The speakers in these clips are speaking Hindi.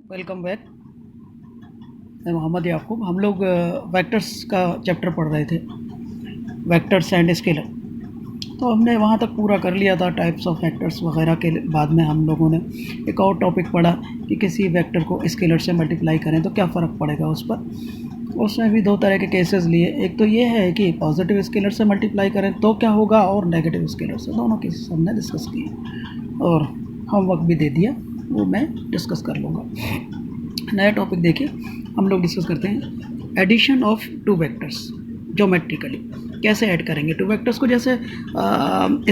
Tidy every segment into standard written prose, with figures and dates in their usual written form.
Welcome back. मैं मोहम्मद याकूब। हम लोग वेक्टर्स का चैप्टर पढ़ रहे थे, वेक्टर्स एंड स्केलर। तो हमने वहाँ तक पूरा कर लिया था। टाइप्स ऑफ वेक्टर्स वगैरह के बाद में हम लोगों ने एक और टॉपिक पढ़ा कि किसी वेक्टर को स्केलर से मल्टीप्लाई करें तो क्या फ़र्क पड़ेगा उस पर। उसमें भी दो तरह के केसेस लिए। एक तो ये है कि पॉजिटिव स्केलर से मल्टीप्लाई करें तो क्या होगा, और नेगेटिव स्केलर से। दोनों केसेस हमने डिस्कस किए और होमवर्क भी दे दिया, वो मैं डिस्कस कर लूँगा। नया टॉपिक देखिए, हम लोग डिस्कस करते हैं addition of two vectors geometrically. कैसे ऐड करेंगे टू वेक्टर्स को? जैसे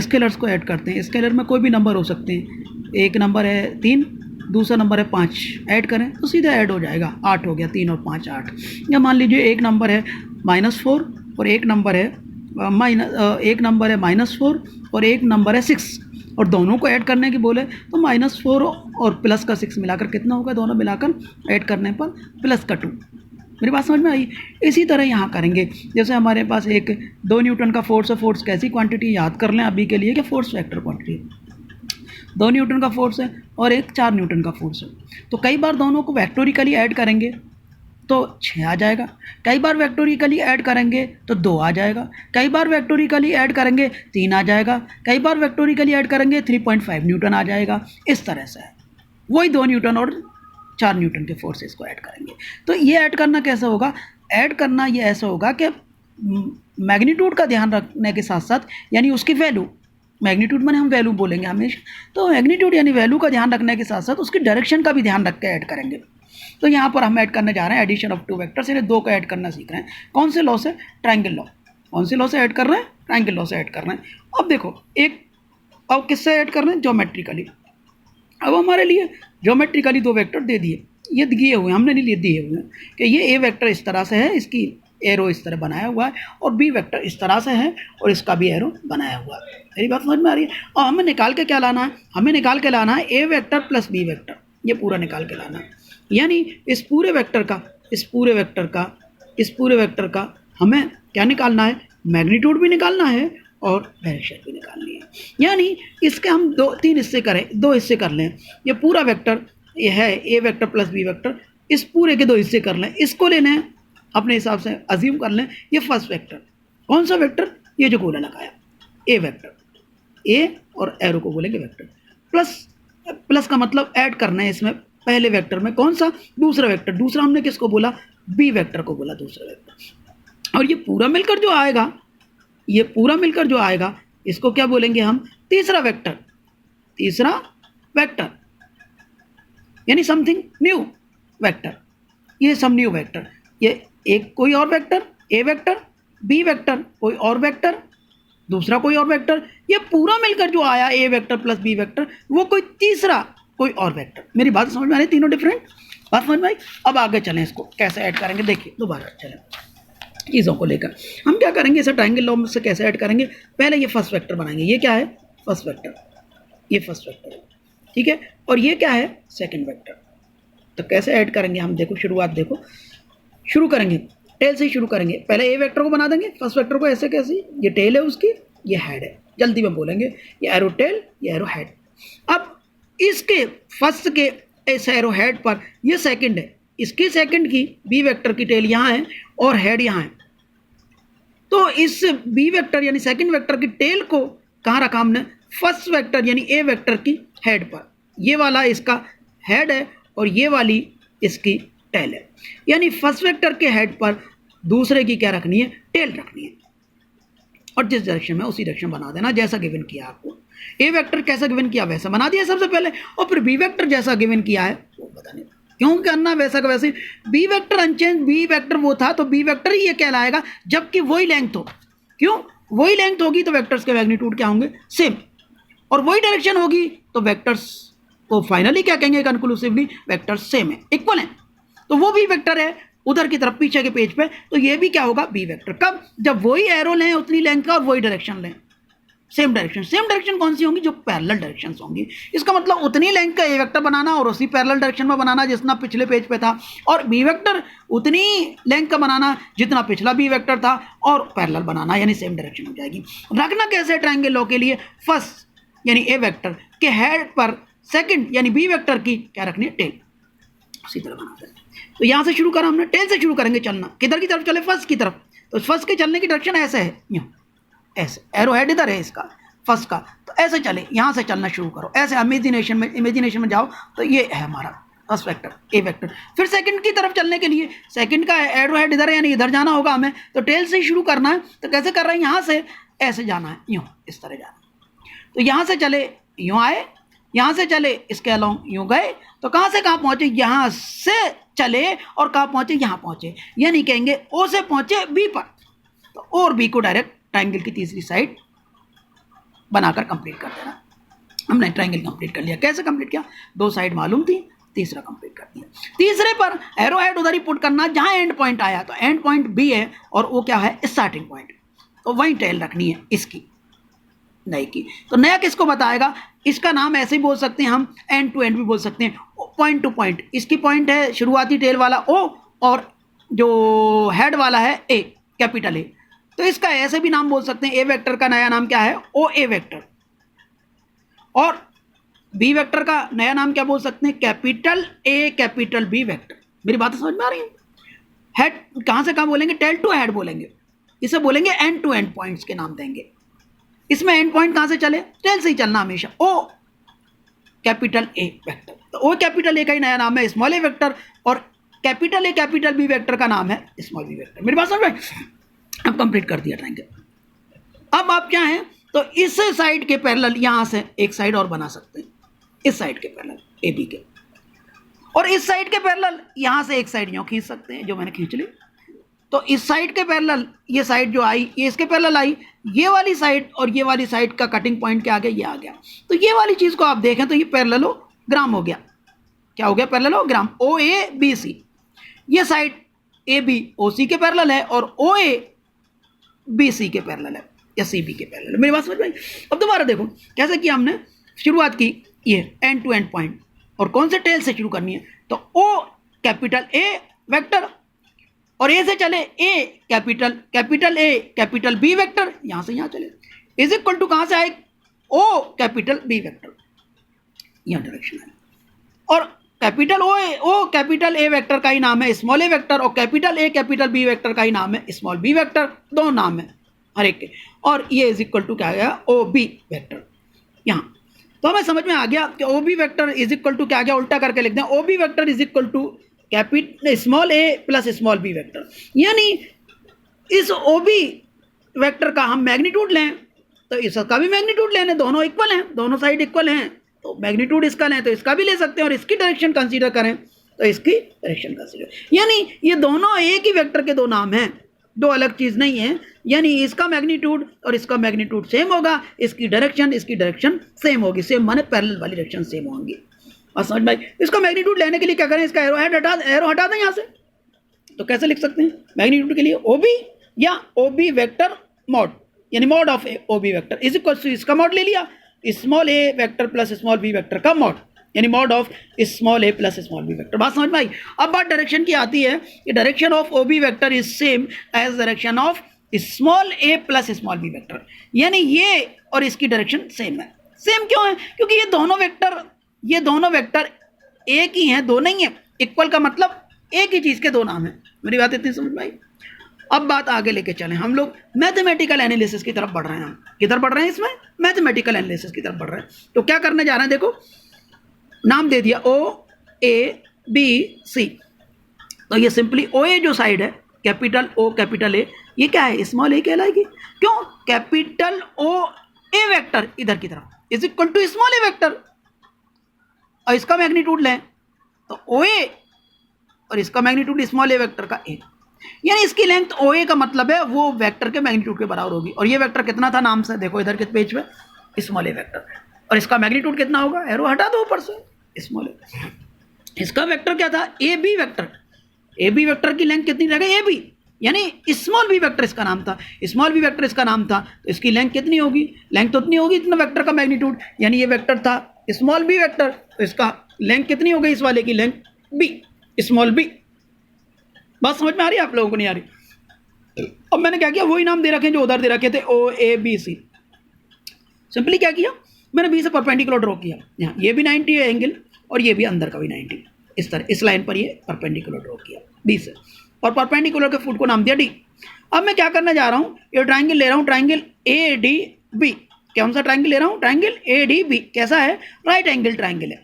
स्केलर्स को ऐड करते हैं। स्केलर में कोई भी नंबर हो सकते हैं। एक नंबर है 3, दूसरा नंबर है 5, ऐड करें तो सीधा ऐड हो जाएगा। 8 हो गया, 3 और 5 8। या मान लीजिए एक नंबर है -4 और एक नंबर है -4 और एक नंबर है 6, और दोनों को ऐड करने की बोले तो -4 और प्लस का 6 मिलाकर कितना होगा? दोनों मिलाकर ऐड करने पर प्लस का 2। मेरी बात समझ में आई? इसी तरह यहाँ करेंगे। जैसे हमारे पास एक 2 न्यूटन का फोर्स है। फोर्स कैसी क्वांटिटी याद कर लें अभी के लिए कि फोर्स वेक्टर क्वांटिटी है। 2 न्यूटन का फोर्स है और एक 4 न्यूटन का फोर्स है। तो कई बार दोनों को वेक्टोरिकली ऐड करेंगे तो 6 आ जाएगा। कई बार वेक्टोरिकली ऐड करेंगे तो 2 आ जाएगा। कई बार वेक्टोरिकली ऐड करेंगे 3 आ जाएगा। कई बार वेक्टोरिकली ऐड करेंगे 3.5 न्यूटन आ जाएगा। इस तरह से है। वही 2 न्यूटन और 4 न्यूटन के फोर्सेस को ऐड करेंगे। तो ये ऐड करना कैसे होगा? ऐड करना ये ऐसा होगा कि मैग्नीट्यूड का ध्यान रखने के साथ साथ, यानी उसकी वैल्यू, मैग्नीट्यूड में हम वैल्यू बोलेंगे हमेशा, तो मैग्नीट्यूड यानी वैल्यू का ध्यान रखने के साथ साथ उसकी डायरेक्शन का भी ध्यान रख के ऐड करेंगे। तो यहाँ पर हम ऐड करने जा रहे हैं एडिशन ऑफ टू वेक्टर्स, यानी 2 को ऐड करना सीख रहे हैं। कौन से लॉ से? Triangle law. कौन से लॉ से ऐड कर रहे हैं? ट्रायंगल लॉ से ऐड कर रहे हैं। अब देखो, अब किससे ऐड कर रहे हैं? ज्योमेट्रिकली। अब हमारे लिए ज्योमेट्रिकली 2 वेक्टर दे दिए। ये दिए हुए हमने नहीं दिए हुए हैं कि ये ए वेक्टर इस तरह से है, इसकी एरो इस तरह बनाया हुआ है, और बी वेक्टर इस तरह से है और इसका भी एरो बनाया हुआ है। मेरी बात समझ में आ रही है? और हमें निकाल के क्या लाना है? हमें निकाल के लाना है A vector plus B vector. ये पूरा निकाल के लाना है। यानी इस पूरे वेक्टर का हमें क्या निकालना है? मैग्नीट्यूड भी निकालना है और डायरेक्शन भी निकालनी है। यानी इसके हम 2-3 हिस्से करें, 2 हिस्से कर लें। ये पूरा वेक्टर ये है A vector plus B vector, इस पूरे के 2 हिस्से कर लें। इसको ले लें, अपने हिसाब से अज्यूम कर लें ये फर्स्ट वेक्टर। कौन सा वेक्टर? ये जो गोला लगाया, ए वेक्टर। ए और एरो को बोलेंगे वेक्टर। प्लस का मतलब ऐड करना है इसमें पहले वेक्टर में। कौन सा? दूसरा वेक्टर। दूसरा हमने किसको बोला? बी वेक्टर को बोला, दूसरा वेक्टर। और ये पूरा मिलकर जो आएगा इसको क्या बोलेंगे हम? तीसरा वेक्टर यानी समथिंग न्यू वेक्टर। ये सब न्यू वेक्टर। ये एक कोई और vector, A vector, B vector, कोई और वेक्टर, दूसरा कोई और वेक्टर। ये पूरा मिलकर जो आया A vector plus B vector, वो कोई तीसरा कोई और वेक्टर। मेरी बात समझ में आ रही? तीनों डिफरेंट बात समझ में आई? अब आगे चलें, इसको कैसे ऐड करेंगे देखिए। दोबारा चलें चीज़ों को लेकर। हम क्या करेंगे? इसे ट्रायंगल लॉ से कैसे ऐड करेंगे? पहले ये फर्स्ट वेक्टर बनाएंगे। ये क्या है? First vector. ये फर्स्ट वेक्टर है, ठीक है। और ये क्या है? Second vector. तो कैसे ऐड करेंगे हम? देखो, शुरुआत देखो। शुरू करेंगे टेल से ही शुरू करेंगे। पहले ए वेक्टर को बना देंगे, फर्स्ट वेक्टर को। ऐसे कैसे? ये टेल है उसकी, ये हेड है। जल्दी में बोलेंगे, ये एरो टेल, ये एरो हेड। अब इसके फर्स्ट के इस एरो हेड पर ये सेकंड है, इसकी सेकंड की बी वेक्टर की टेल यहाँ है और हेड यहाँ है। तो इस बी वेक्टर यानी सेकंड वेक्टर की टेल को कहाँ रखा हमने? फर्स्ट वेक्टर यानी ए वेक्टर की हेड पर। ये वाला इसका हेड है और ये वाली इसकी टेल है। यानी फर्स्ट वेक्टर के हेड पर दूसरे की क्या रखनी है? टेल रखनी है। और जिस डायरेक्शन में उसी डायरेक्शन बना देना, जैसा गिवन किया आपको। ए वेक्टर कैसा गिवन किया वैसा बना दिया सबसे पहले, और फिर बी वेक्टर जैसा गिवन किया है वो बताने। क्यों करना वैसा का वैसे? B vector unchanged, B vector वो था तो बी वेक्टर ही ये कहलाएगा, जबकि वही लेंथ हो। क्यों? वही लेंथ होगी तो वेक्टर्स के मैग्नीट्यूड क्या होंगे? सेम। और वही डायरेक्शन होगी तो वेक्टर्स को फाइनली क्या कहेंगे? कंक्लूसिवली वेक्टर्स सेम है, इक्वल है। तो वो भी वेक्टर है उधर की तरफ पीछे के पेज पे, तो ये भी क्या होगा? B vector. कब? जब वही एरो लें उतनी लेंथ का और वही डायरेक्शन लें, सेम डायरेक्शन। सेम डायरेक्शन कौन सी होंगी? जो पैरेलल डायरेक्शंस होंगी। इसका मतलब उतनी लेंथ का ए वेक्टर बनाना और उसी पैरेलल डायरेक्शन में बनाना जितना पिछले पेज पे था, और बी वेक्टर उतनी लेंथ का बनाना जितना पिछला बी वेक्टर था, और पैरेलल बनाना, यानी सेम डायरेक्शन हो जाएगी। रखना कैसे ट्रायंगल लॉ के लिए? फर्स्ट यानी ए वेक्टर के हेड पर सेकंड यानी बी वेक्टर की क्या रखनी है? टेल। उसी तरह बनाते हैं। तो यहाँ से शुरू करा हमने, टेल से शुरू करेंगे चलना, किधर की तरफ चले, फर्स्ट की तरफ। तो फर्स्ट के चलने की डायरेक्शन ऐसे है, यहाँ ऐसे, एरो हेड इधर है इसका फर्स्ट का, तो ऐसे चले, यहाँ से चलना शुरू करो, ऐसे इमेजिनेशन में जाओ, तो ये है हमारा फर्स्ट वेक्टर, ए वेक्टर। फिर सेकंड की तरफ चलने के लिए, सेकंड का एरो हेड इधर है, यानी इधर जाना होगा हमें, तो टेल से शुरू करना है। तो कैसे कर रहे हैं, यहाँ से ऐसे जाना है, यूँ इस तरह जाना है। तो यहाँ से चले, यूँ आए, यहाँ से चले, इसके अलाउंग यूँ गए, तो कहाँ से कहाँ पहुँचे, यहाँ से चले और कहाँ पहुँचे, यहाँ पहुँचे, यानी कहेंगे ओ से पहुँचे बी पर। तो ओ और बी को डायरेक्ट ट्राइंगल की तीसरी साइड बनाकर कंप्लीट कर देना। हमने ट्राइंगल कंप्लीट कर लिया। कैसे कंप्लीट किया, दो साइड मालूम थी, तीसरा कंप्लीट कर दिया। तीसरे पर एरो हेड उधर ही पुट करना जहाँ एंड पॉइंट आया, तो एंड पॉइंट बी है और वो क्या है, स्टार्टिंग पॉइंट, तो वहीं टेल रखनी है इसकी, नए की। तो नया किसको बताएगा, इसका नाम ऐसे ही बोल सकते हैं हम, एंड टू एंड भी बोल सकते हैं, पॉइंट टू पॉइंट। इसकी पॉइंट है शुरुआती टेल वाला ओ, और जो हेड वाला है ए, कैपिटल ए। तो इसका ऐसे भी नाम बोल सकते हैं, ए वेक्टर का नया नाम क्या है, ओ ए वेक्टर। और बी वेक्टर का नया नाम क्या बोल सकते हैं, capital A capital B vector. मेरी बात समझ में आ रही है। हेड कहाँ से कहाँ बोलेंगे, टेल टू हेड बोलेंगे, इसे बोलेंगे एंड टू एंड पॉइंट्स के नाम देंगे। इसमें एंड पॉइंट कहाँ से चले, टेल से ही चलना हमेशा, ओ कैपिटल ए वेक्टर। तो ओ कैपिटल ए का ही नया नाम है स्मॉल ए वेक्टर, और capital A capital B vector का नाम है स्मॉल बी वेक्टर। मेरी बात समझ में, अब कंप्लीट कर दिया ट्रायंगल। अब आप क्या हैं, तो इस साइड के पैरेलल यहाँ से एक साइड और बना सकते हैं, इस साइड के पैरेलल ए बी के, और इस साइड के पैरेलल यहाँ से एक साइड यूँ खींच सकते हैं, जो मैंने खींच ली। तो इस साइड के पैरेलल ये साइड जो आई, ये इसके पैरेलल आई, ये वाली साइड और ये वाली साइड का कटिंग पॉइंट क्या आ गया, ये आ गया। तो ये वाली चीज़ को आप देखें तो ये पैरेललोग्राम हो गया। क्या हो गया, parallelogram, O A B C. ये साइड ए बी ओ सी के पैरेलल है और ओ ए बी सी के पैरेलल है, या सी बी के पैरेलल है। मेरी बात समझ में आई। अब दोबारा देखो कैसे किया हमने, शुरुआत की ये एंड टू एंड पॉइंट, और कौन से टेल से शुरू करनी है, तो ओ कैपिटल ए वेक्टर, और ए से चले A capital A capital B vector, यहाँ से यहाँ चले, इज इक्वल टू कहाँ से आए, ओ कैपिटल बी वेक्टर, यहाँ डायरेक्शन है। और capital O capital A vector का ही नाम है स्मॉल ए वेक्टर, और capital A capital B vector का ही नाम है स्मॉल बी वेक्टर, दो नाम है हर एक के। और ये इज इक्वल टू क्या आ गया, ओ बी वेक्टर यहाँ। तो हमें समझ में आ गया कि O B vector is equal to क्या आ गया, उल्टा करके लिख दें, O B vector is equal to capital small A plus small B vector. यानी इस ओ बी वेक्टर का हम मैग्नीट्यूड लें तो इसका भी मैग्नीट्यूड लेने, दोनों इक्वल हैं, दोनों साइड इक्वल हैं, तो मैग्नीट्यूड इसका लें तो इसका भी ले सकते हैं, और इसकी डायरेक्शन कंसीडर करें तो इसकी डायरेक्शन कंसीडर। यानी ये दोनों एक ही वेक्टर के दो नाम हैं, दो अलग चीज़ नहीं है। यानी इसका मैग्नीट्यूड और इसका मैग्नीट्यूड सेम होगा, इसकी डायरेक्शन सेम होगी, सेम माने पैरेलल वाली डायरेक्शन सेम होंगी। और समझ भाई, इसका मैग्नीट्यूड लेने के लिए क्या करें, इसका एरो हटा दें यहाँ से। तो कैसे लिख सकते हैं मैग्नीट्यूड के लिए, ओ बी या ओ बी वेक्टर मॉड, यानी mod of O B vector is equal to, इसका मॉड ले लिया स्मॉल ए vector plus small B vector का मॉड, यानी mod of small A plus small B vector. बात समझ में आई। अब बात डायरेक्शन की आती है कि direction of O B vector is same as direction of small A plus small B vector, यानी ये और इसकी डायरेक्शन सेम है। सेम क्यों है, क्योंकि ये दोनों वेक्टर एक ही हैं, दो नहीं है। इक्वल का मतलब एक ही चीज़ के दो नाम हैं। मेरी बात इतनी समझ में आई। अब बात आगे लेके चलें, हम लोग मैथमेटिकल एनालिसिस की तरफ बढ़ रहे हैं। हम किधर बढ़ रहे हैं, इसमें मैथमेटिकल एनालिसिस की तरफ बढ़ रहे हैं। तो क्या करने जा रहे हैं, देखो नाम दे दिया ओ ए बी सी। तो ये सिंपली ओ ए जो साइड है, कैपिटल ओ कैपिटल ए, ये क्या है, स्मॉल ए कहलाएगी। क्यों, कैपिटल ओ ए वेक्टर इधर की तरफ is equal to small A vector, और इसका मैग्नीट्यूड लें तो ओ ए और इसका मैग्नीट्यूड स्मॉल ए वेक्टर का ए, यानी इसकी लेंथ ओ ए का मतलब है वो वेक्टर के मैग्नीट्यूड के बराबर होगी। और ये वेक्टर कितना था, नाम से देखो इधर के पेज पे स्मॉल ए वेक्टर, और इसका मैग्नीट्यूड कितना होगा, एरो हटा दो ऊपर से, स्मॉल ए। इसका वेक्टर क्या था, A B vector. A B vector की लेंथ कितनी रहेगी, ए बी, यानी स्मॉल बी वेक्टर इसका नाम था, स्मॉल बी वेक्टर इसका नाम था, तो इसकी लेंथ कितनी होगी, लेंथ उतनी होगी इतना वेक्टर का मैग्नीट्यूड। यानी ये वेक्टर था स्मॉल बी वेक्टर, तो इसका लेंथ कितनी हो गई, इस वाले की लेंथ बी, स्मॉल बी। बात समझ में आ रही है आप लोगों को, नहीं आ रही। अब मैंने क्या किया, वही नाम दे रखे जो उधर दे रखे थे, ओ ए बी सी। सिंपली क्या किया, मैंने बी से परपेंडिकुलर ड्रॉ किया, यहाँ ये भी 90 है एंगल और ये भी अंदर का भी 90, इस तरह इस लाइन पर ये परपेंडिकुलर ड्रॉ किया बी से, और परपेंडिकुलर के फुट को नाम दिया डी। अब मैं क्या करने जा रहा हूँ, ये ट्राइंगल ले रहा हूँ, ट्राइंगल ए डी बी। कौन सा ट्राइंगल ले रहा हूँ, ट्राइंगल ए डी बी। कैसा है, राइट एंगल ट्राइंगल है,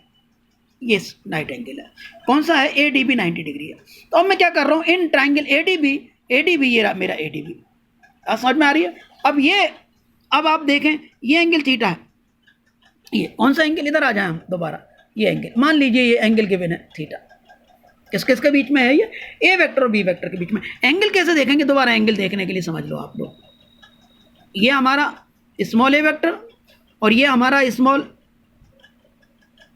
ये राइट एंगल है। कौन सा है, ए डी बी 90 डिग्री है। तो अब मैं क्या कर रहा हूँ, in triangle A D B ये मेरा ए डी बी, समझ में आ रही है। अब ये, अब आप देखें ये एंगल थीटा है, ये कौन सा एंगल, इधर आ जाए हम दोबारा, ये एंगल मान लीजिए ये एंगल गिवन है थीटा, किस किस के बीच में है, ये ए वेक्टर और बी वेक्टर के बीच में। एंगल कैसे देखेंगे, दोबारा एंगल देखने के लिए समझ लो आप लोग, ये हमारा स्मॉल ए वेक्टर और ये हमारा स्मॉल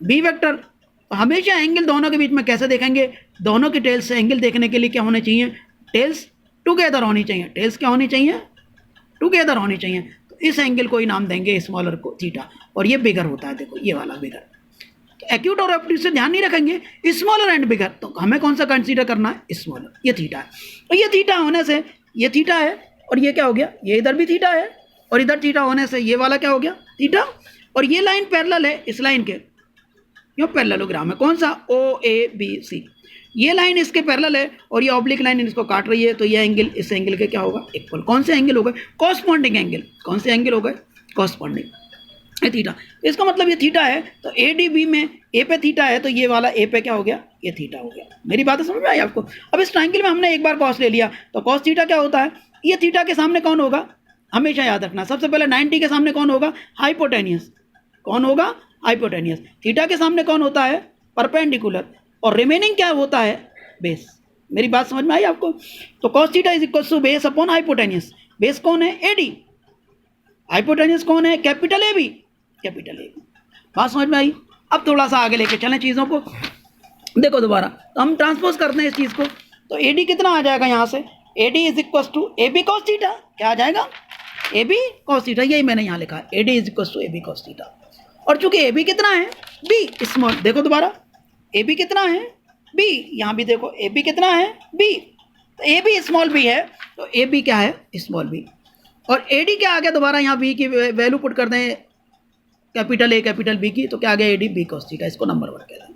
बी वेक्टर। तो हमेशा एंगल दोनों के बीच में कैसे देखेंगे, दोनों की टेल्स से एंगल देखने के लिए क्या होने चाहिए, टेल्स टुगेदर होनी चाहिए। टेल्स क्या होनी चाहिए, टुगेदर होनी चाहिए। तो इस एंगल को ही नाम देंगे स्मॉलर को थीटा, और ये बिगर होता है, देखो ये वाला बिगर। तो एक्यूट और ऑब्ट्यूज से ध्यान नहीं रखेंगे, स्मॉलर एंड बिगर। तो हमें कौन सा कंसीडर करना है, स्मॉलर, ये थीटा है। और ये थीटा होने से ये थीटा है, और ये क्या हो गया, ये इधर भी थीटा है, और इधर थीटा होने से ये वाला क्या हो गया, थीटा। और ये लाइन पैरेलल है इस लाइन के, यो पैरेललोग्राम है, कौन सा, ओ ए बी सी। ये लाइन इसके पैरेलल है और ये ऑब्लिक लाइन इसको काट रही है, तो ये एंगल इस एंगल के क्या होगा, इक्वल। कौन से एंगल हो गए, कॉरस्पॉन्डिंग एंगल। कौन से एंगल हो गए, कॉरस्पॉन्डिंग, ये थीटा। इसका मतलब ये थीटा है, तो ए डी बी में ए पे थीटा है, तो ये वाला ए पे क्या हो गया, ये थीटा हो गया। मेरी बात समझ में आई आपको। अब इस ट्राइंगल में हमने एक बार कॉस ले लिया, तो कॉस थीटा क्या होता है, ये थीटा के सामने कौन होगा, हमेशा याद रखना, सबसे पहले 90 के सामने कौन होगा, हाइपोटेनियस। कौन होगा, हाइपोटेनियस। थीटा के सामने कौन होता है, परपेंडिकुलर, और रिमेनिंग क्या होता है, बेस। मेरी बात समझ में आई आपको। तो cos theta is equal to base upon hypotenuse. Base कौन है, ए डी। हाइपोटेनियस कौन है, capital A B, capital A B. बात समझ में आई। अब थोड़ा सा आगे लेके चलें चीज़ों को, देखो दोबारा, तो हम ट्रांसपोज करते हैं इस चीज़ को। तो ए डी कितना आ जाएगा यहाँ से, A D is equal to A B cos theta. क्या आ जाएगा, ए बी कॉस थीटा, यही मैंने यहाँ लिखा है, A D is equal to A B cos theta. और चूंकि ए बी कितना है, बी स्मॉल, देखो दोबारा, ए बी कितना है, बी, यहाँ भी देखो ए बी कितना है, बी। तो ए बी स्मॉल बी है, तो ए बी क्या है, स्मॉल बी। और ए डी क्या आ गया, दोबारा यहाँ बी की वैल्यू पुट कर दें, कैपिटल ए कैपिटल बी की, तो क्या आ गया, A D B cos theta. इसको नंबर 1 कहते हैं।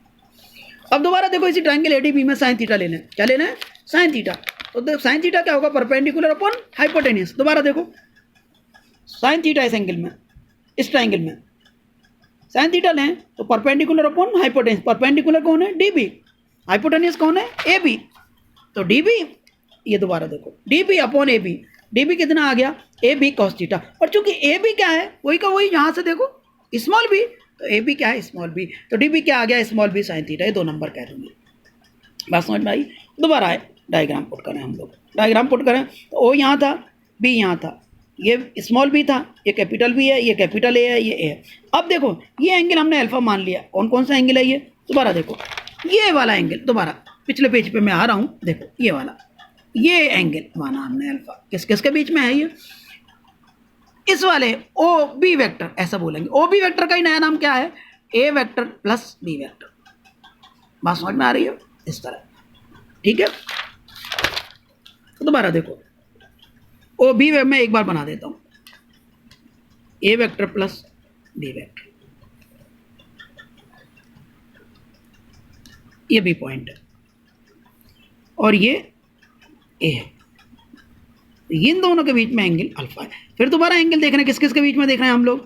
अब दोबारा देखो इसी ट्राइंगल ए डी बी में साइन थीटा ले लें, क्या लेना है, साइन थीटा। तो साइन थीटा क्या होगा, परपेंडिकुलर अपॉन हाइपोटेनियस। दोबारा देखो, साइन थीटा इस एंगल में, इस ट्राइंगल में साइन थीटा लें, तो परपेंडिकुलर अपॉन हाइपोटेनियस। परपेंडिकुलर कौन है, डी बी, हाइपोटेनियस कौन है, ए बी। तो डी बी, ये दोबारा देखो, D B upon A B, D B कितना आ गया, ए बी कॉस थीटा। और चूंकि ए बी क्या है, वही का वही, यहाँ से देखो स्मॉल बी, तो ए बी क्या है, स्मॉल बी। तो डी बी क्या आ गया, स्मॉल बी साइन थीटा। ये 2 नंबर कह दूँगी। बात समझ में आई। दोबारा आए, डायग्राम पुट करें हम लोग, डायग्राम पुट करें। तो ओ यहाँ था, बी यहाँ था, ये स्मॉल बी था, ये कैपिटल बी है, ये कैपिटल ए है, ये ए है। अब देखो ये एंगल हमने अल्फा मान लिया। कौन कौन सा एंगल है ये, दोबारा देखो, ये वाला एंगल, दोबारा पिछले पेज पे मैं आ रहा हूँ, देखो ये वाला, ये एंगल माना हमने अल्फा। किस किस के बीच में है ये, इस वाले ओ बी वेक्टर, ऐसा बोलेंगे। ओ बी वेक्टर का ही नया नाम क्या है, A vector plus B vector. बात समझ में आ रही है, इस तरह, ठीक है। तो दोबारा देखो, ओ बी मैं एक बार बना देता हूँ, ए वेक्टर प्लस बी वेक्टर, ये बी पॉइंट है और ये ए है। इन दोनों के बीच में एंगल अल्फा है। फिर दोबारा एंगल देख रहे हैं, किस किस के बीच में देख रहे हैं हम लोग,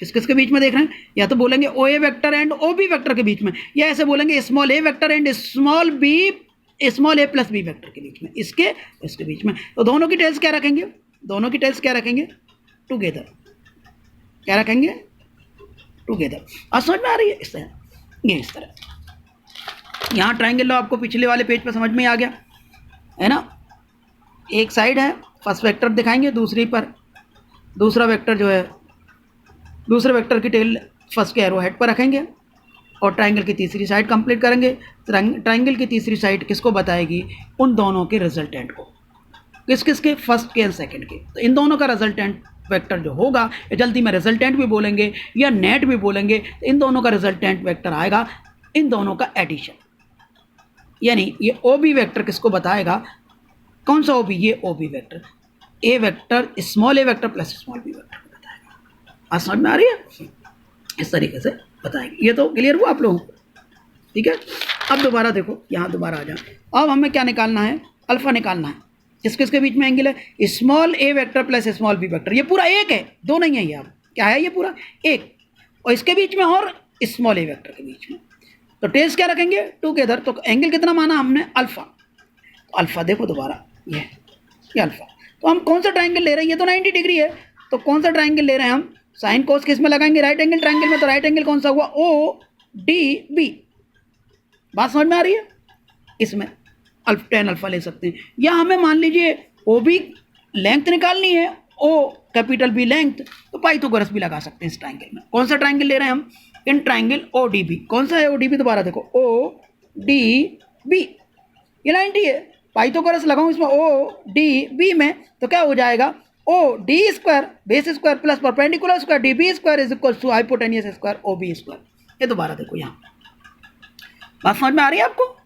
किस किस के बीच में देख रहे हैं, या तो बोलेंगे O A vector and O B vector के बीच में, या ऐसे बोलेंगे small A vector and small B, small A plus B vector के बीच में, इसके बीच में। तो दोनों की टेल्स क्या रखेंगे, दोनों की टेल्स क्या रखेंगे, टुगेदर। क्या रखेंगे, टुगेदर। आज समझ में आ रही है, इस तरह, ये इस तरह। यहाँ ट्राइंगल लो, आपको पिछले वाले पेज पर समझ में आ गया है ना। एक साइड है, फर्स्ट वेक्टर दिखाएंगे, दूसरी पर दूसरा वेक्टर जो है, दूसरे वेक्टर की टेल फर्स्ट के एरो हेड पर रखेंगे और ट्राइंगल की तीसरी साइड कंप्लीट करेंगे। ट्राइंगल की तीसरी साइड किसको बताएगी, उन दोनों के रिजल्टेंट को। किस किस के, फर्स्ट के एंड सेकंड के। तो इन दोनों का रिजल्टेंट वेक्टर जो होगा, जल्दी में रिजल्टेंट भी बोलेंगे या नेट भी बोलेंगे, इन दोनों का रिजल्टेंट वेक्टर आएगा, इन दोनों का एडिशन। यानी ये ओ बी वेक्टर किसको बताएगा, कौन सा ओ बी, ये O B vector, A vector small A vector plus small B vector को बताएगा। आज समझ में आ रही है, इस तरीके से बताएंगे। ये तो क्लियर हुआ आप लोगों को, ठीक है। अब दोबारा देखो, यहाँ दोबारा आ जाए। अब हमें क्या निकालना है, अल्फा निकालना है। किसके बीच में एंगल है, स्मॉल ए vector plus small B vector. ये पूरा एक है, दो नहीं है ये। अब क्या है, ये पूरा एक, और इसके बीच में और स्मॉल ए वेक्टर के बीच में। तो टेल्स क्या रखेंगे, टुगेदर। तो एंगल कितना माना हमने, अल्फा। तो अल्फा देखो दोबारा, ये अल्फा। तो हम कौन सा ट्राइंगल ले रहे हैं, ये तो 90 डिग्री है। तो कौन सा ट्राइंगल ले रहे हैं हम, साइन कोस किस में लगाएंगे, राइट एंगल ट्राइंगल में। तो राइट एंगल कौन सा हुआ, ओ डी बी। बात समझ में आ रही है। इसमें tan अल्फा ले सकते हैं, या हमें मान लीजिए ओ बी लेंथ निकालनी है, ओ कैपिटल बी लेंथ, तो पाइथागोरस भी लगा सकते हैं इस ट्राइंगल में। कौन सा ट्राइंगल ले रहे हैं हम, in triangle O D B. कौन सा है ओ डी बी, दोबारा देखो, ओ डी बी। ये 90 है, पाइथागोरस लगाऊं इसमें ओ डी बी में, तो क्या हो जाएगा, O D square base square plus perpendicular square D B square is equal to hypotenuse square O B square. ये दोबारा देखो, यहाँ बात समझ में आ रही है आपको।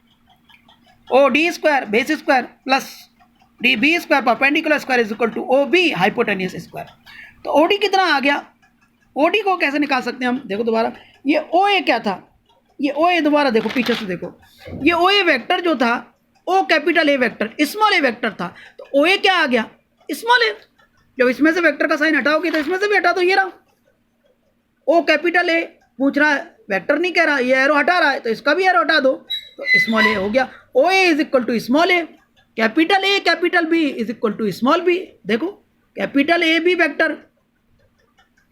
O D square base square plus D B square perpendicular square is equal to O B hypotenuse square. तो ओ डी कितना आ गया, ओ डी को कैसे निकाल सकते हैं हम, देखो दोबारा, ये ओ ए क्या था, ये ओ ए, दोबारा देखो पीछे से देखो, ये ओ ए वेक्टर जो था, O capital A vector small A vector था। तो ओ ए क्या आ गया, स्मॉल ए। जब इसमें से वेक्टर का साइन हटाओगे तो इसमें से भी हटा दो, ये रहा ओ कैपिटल ए। पूछ रहा है, वेक्टर नहीं कह रहा, ये एरो हटा रहा है, तो इसका भी एरो हटा दो, तो स्मॉल ए हो गया। O A is equal to small a capital B is equal to small b. देखो, capital A B vector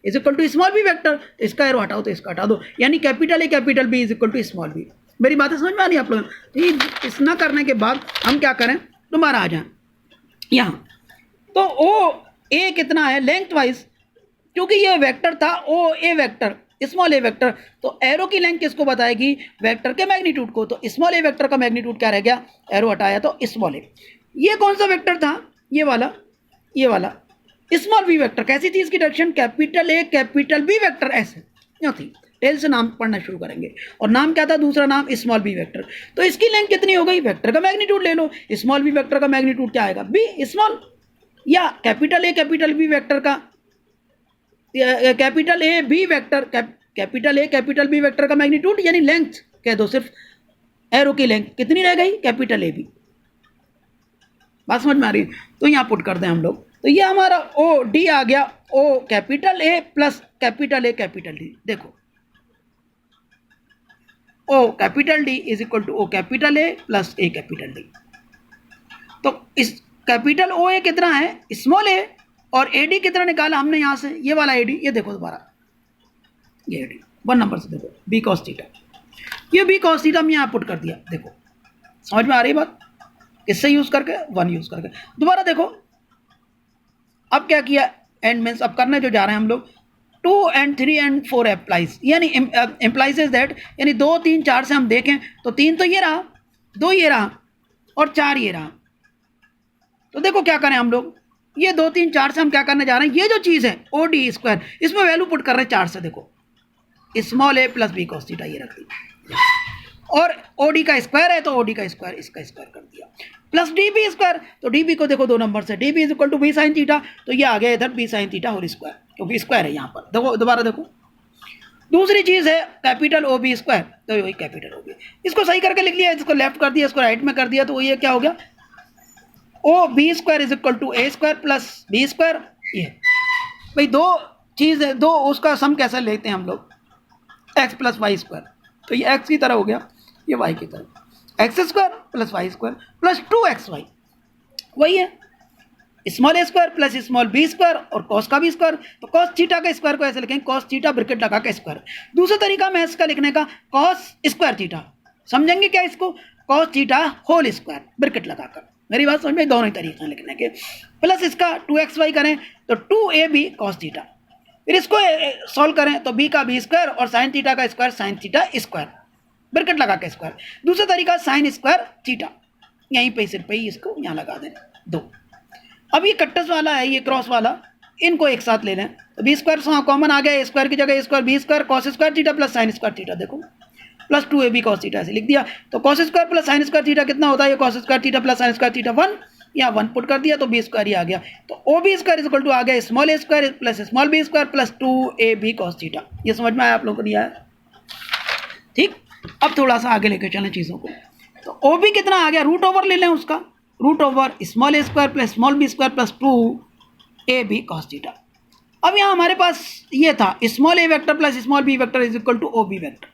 is equal to small B vector, तो इसका एरो हटाओ तो इसका हटा दो, यानी capital A capital B is equal to small b. मेरी बातें समझ में आ रही है आप लोग। तो इतना करने के बाद हम क्या करें, दोबारा आ जाएं यहाँ। तो ओ ए कितना है लेंथ वाइज, क्योंकि ये वेक्टर था ओ A vector small A vector, तो एरो की लेंथ किसको बताएगी, वेक्टर के मैग्नीट्यूड को। तो स्मॉल ए वेक्टर का मैग्नीट्यूड क्या रह गया, एरो हटाया तो स्मॉल ए। ये कौन सा वेक्टर था, ये वाला स्मॉल बी वेक्टर। कैसी थी इसकी direction, capital A capital B vector, ऐसे क्यों थी। टेल से नाम पढ़ना शुरू करेंगे, और नाम क्या था, दूसरा नाम स्मॉल बी वेक्टर। तो इसकी लेंथ कितनी हो गई, वेक्टर का मैग्नीट्यूड ले लो। स्मॉल बी वेक्टर का मैग्नीट्यूड क्या आएगा, बी स्मॉल, या capital A capital B vector का capital A B vector capital A capital B vector का मैग्नीट्यूड, यानी लेंथ कह दो, सिर्फ एरो की लेंथ कितनी रह गई, कैपिटल ए बी। बात समझ में आ रही है। तो यहाँ पुट कर दें हम लोग, तो ये हमारा ओ डी आ गया, O capital A plus capital A capital D. देखो, O capital D is equal to O capital A plus A capital D. तो इस कैपिटल ओ ए कितना है, स्मॉल ए, और ए डी कितना निकाला हमने यहाँ से, ये वाला ए डी। ये देखो दोबारा, ये ए डी 1 नंबर से देखो, बी कॉस थीटा। ये बी कॉस थीटा हमने यहाँ पुट कर दिया। देखो समझ में आ रही बात, किससे यूज करके, 1 यूज करके। दोबारा देखो, अब क्या किया, एंड मीन्स अब करने जो जा रहे हैं हम लोग, 2 and 3 and 4 एप्लाइज, यानी एम्प्लाइज इज दैट, यानी 2 3 4 से हम देखें तो 3 तो ये रहा, 2 ये रहा, और 4 ये रहा। तो देखो क्या करें हम लोग, ये 2 3 4 से हम क्या करने जा रहे हैं, ये जो चीज़ है ओ डी स्क्वायर, इसमें वैल्यू पुट कर रहे हैं 4 से। देखो स्मॉल ए प्लस बी कॉस थीटा, ये रख दी, और ओ डी का स्क्वायर है तो ओ डी का स्क्वायर इसका स्क्वायर कर दिया, प्लस डी बी स्क्वायर। तो डी बी को देखो 2 नंबर से, D B is equal to B sine theta, तो ये आ गया इधर B sine theta whole square, क्योंकि स्क्वायर है यहाँ पर। देखो दोबारा देखो, दूसरी चीज़ है कैपिटल ओ बी स्क्वायर, तो वही कैपिटल ओ बी, इसको सही करके लिख लिया, इसको लेफ्ट कर दिया, इसको राइट में कर दिया, तो ये क्या हो गया, O B square is equal to A square plus B square. ये भाई दो चीज़ है, दो उसका सम कैसे लेते हैं हम लोग, एक्स प्लस वाई स्क्वायर। तो ये एक्स की तरह हो गया, ये वाई की तरह, x square plus y square plus 2xy, वही है small a square plus small b square, और कॉस का भी स्क्वायर। तो कॉस थीटा का स्क्वायर को ऐसे लिखेंगे, कॉस थीटा ब्रैकेट लगा के स्क्वायर। दूसरा तरीका मैं इसका लिखने का, कॉस स्क्वायर थीटा, समझेंगे क्या इसको, cos theta whole square bracket लगाकर। मेरी बात समझ में, दोनों ही तरीके लिखने के। प्लस इसका 2xy करें तो 2ab कॉस थीटा, फिर इसको सॉल्व करें तो b का बी स्क्वायर और साइन थीटा का square sine theta square, bracket लगा के स्क्वायर। दूसरा तरीका साइन स्क्वायर थीटा, यहीं पे सिर्फ ही इसको यहाँ लगा दें 2। अब ये कट्टस वाला है, ये क्रॉस वाला, इनको एक साथ ले लें तो बी स्क्वायर कॉमन आ गया, स्क्वायर की जगह square B square cos square theta plus sine square theta. देखो प्लस 2ab कॉस थीटा ऐसे लिख दिया। तो cos square plus sine square theta कितना होता है, ये cos square theta plus sine square theta 1, या 1 पुट कर दिया तो बी स्क्वायर ही आ गया। तो O B square is equal to आ गया small a square plus small b square plus 2ab cos theta. ये समझ में आया आप लोगों को, नहीं आया, ठीक। अब थोड़ा सा आगे लेकर चलें चीज़ों को। तो ओ बी कितना आ गया, रूट ओवर ले लें उसका, root over small a square plus small b square plus 2ab cos theta. अब यहाँ हमारे पास ये था small A vector plus small B vector is equal to O B vector,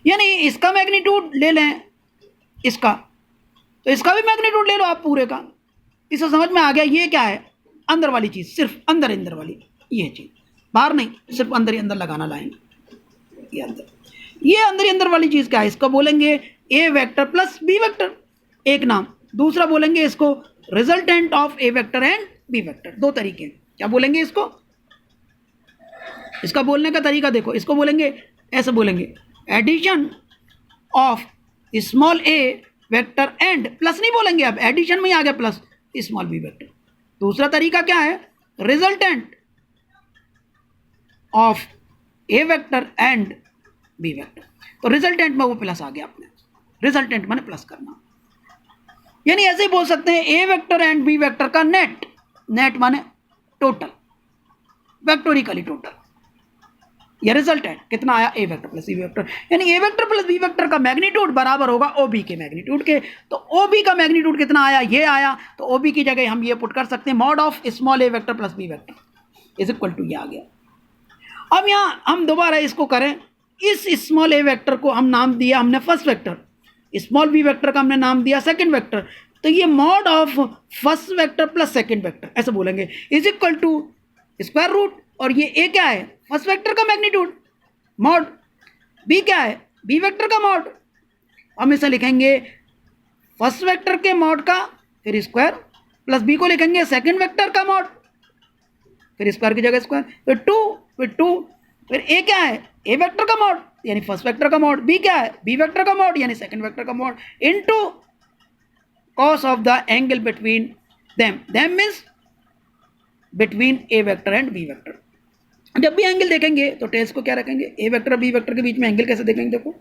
यानी इसका मैग्नीट्यूड ले लें इसका, तो इसका भी मैग्नीट्यूड ले लो आप पूरे का। इससे समझ में आ गया ये क्या है, अंदर वाली चीज़, सिर्फ अंदर अंदर वाली ये चीज़, बाहर नहीं, सिर्फ अंदर ही अंदर लगाना लाइन, ये अंदर, ये अंदर ही अंदर वाली चीज़ क्या है, इसको बोलेंगे A vector plus B vector एक नाम, दूसरा बोलेंगे इसको resultant of A vector and B vector. दो तरीके, क्या बोलेंगे इसको, इसका बोलने का तरीका देखो, इसको बोलेंगे ऐसे बोलेंगे addition of small A vector and, plus नहीं बोलेंगे, अब एडिशन में ही आ गया प्लस स्मॉल बी वेक्टर। दूसरा तरीका क्या है, resultant of A vector and B vector. तो रिजल्टेंट में वो प्लस आ गया अपने, रिजल्टेंट मैंने प्लस करना, यानी ऐसे ही बोल सकते हैं ए वेक्टर एंड बी वेक्टर का नेट, नेट माने टोटल, वेक्टोरिकली टोटल, या रिजल्टेंट कितना आया A vector plus B vector, यानी A vector plus B vector का मैग्नीट्यूड बराबर होगा ओ बी के मैग्नीट्यूड के। तो ओ बी का मैग्नीट्यूड कितना आया, ये आया, तो ओ बी की जगह हम ये पुट कर सकते हैं mod of small A vector plus B vector is equal to ये आ गया। अब यहाँ हम दोबारा इसको करें, इस स्मॉल ए वेक्टर को हम नाम दिया हमने first vector, small B vector का हमने नाम दिया सेकंड वेक्टर, तो ये mod of first vector plus second vector ऐसे बोलेंगे is equal to square root, और ये ए क्या है, फर्स्ट वेक्टर का मैग्नीट्यूड मॉड, बी क्या है, बी वेक्टर का मॉड, हम इसे लिखेंगे फर्स्ट वेक्टर के मॉड का फिर स्क्वायर, प्लस बी को लिखेंगे सेकंड वेक्टर का मॉड फिर स्क्वायर की जगह स्क्वायर, फिर टू फिर ए क्या है, ए वेक्टर का मॉड यानी फर्स्ट वेक्टर का मॉड, बी क्या है, बी वेक्टर का मॉड यानी सेकंड वेक्टर का mod, into cos of the angle between them, them means between A vector and B vector. जब भी एंगल देखेंगे तो टेस्ट को क्या रखेंगे, ए वेक्टर बी वेक्टर के बीच में एंगल कैसे देखेंगे, देखो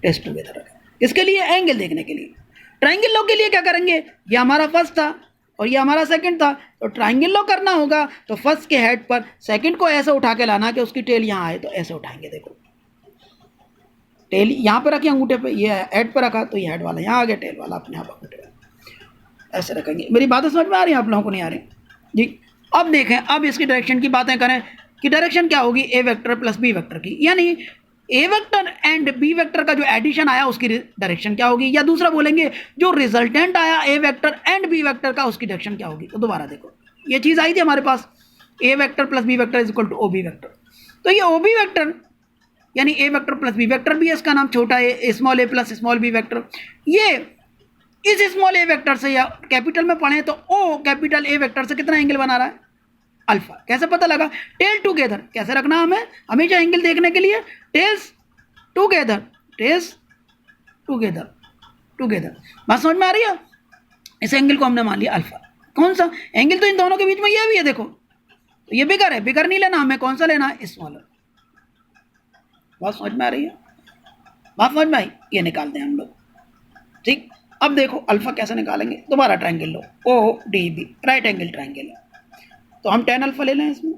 टेस्ट टुगेदर रखेंगे। इसके लिए एंगल देखने के लिए, ट्राइंगल लॉ के लिए क्या करेंगे, ये हमारा फर्स्ट था और ये हमारा सेकंड था, तो ट्राइंगल लॉ करना होगा तो फर्स्ट के हेड पर सेकंड को ऐसे उठा के लाना कि उसकी टेल यहाँ आए, तो ऐसे उठाएंगे, देखो टेल यहाँ पर रखी अंगूठे पे, ये हेड पर रखा तो ये हेड वाला यहाँ आ गया, टेल वाला अपने आप अंगूठे पे ऐसे रखेंगे। मेरी बातें समझ में आ रही हैं आप लोगों को, नहीं आ रही जी। अब देखें, अब इसकी डायरेक्शन की बातें करें कि डायरेक्शन क्या होगी, ए वेक्टर प्लस बी वेक्टर की, यानी A vector and B vector का जो एडिशन आया उसकी डायरेक्शन क्या होगी, या दूसरा बोलेंगे जो रिजल्टेंट आया A vector and B vector का उसकी डायरेक्शन क्या होगी। तो दोबारा देखो, ये चीज़ आई थी हमारे पास, A vector plus B vector is equal to O B vector, तो ये ओ बी वेक्टर यानी A vector plus B vector भी है, इसका नाम छोटा a, small A plus small B vector, ये इस स्मॉल ए वेक्टर से या कैपिटल में पढ़ें तो ओ कैपिटल ए वेक्टर से कितना एंगल बना रहा है, अल्फा। कैसे पता लगा, टेल टुगेदर कैसे रखना हमें हमेशा एंगल देखने के लिए, tails together, tails together, together, बात समझ में आ रही है। इस एंगल को हमने मान लिया अल्फा, कौन सा एंगल, तो इन दोनों के बीच में ये भी है, देखो तो ये बिगर है, बिगर नहीं लेना हमें, कौन सा लेना है, स्मॉलर। बात समझ में आ रही है, बात समझ में आई, ये निकाल दें हम लोग, ठीक। अब देखो अल्फा कैसे निकालेंगे, दोबारा ट्राइंगल लो, O D B right angle triangle है, तो हम टेन अल्फा ले लें इसमें,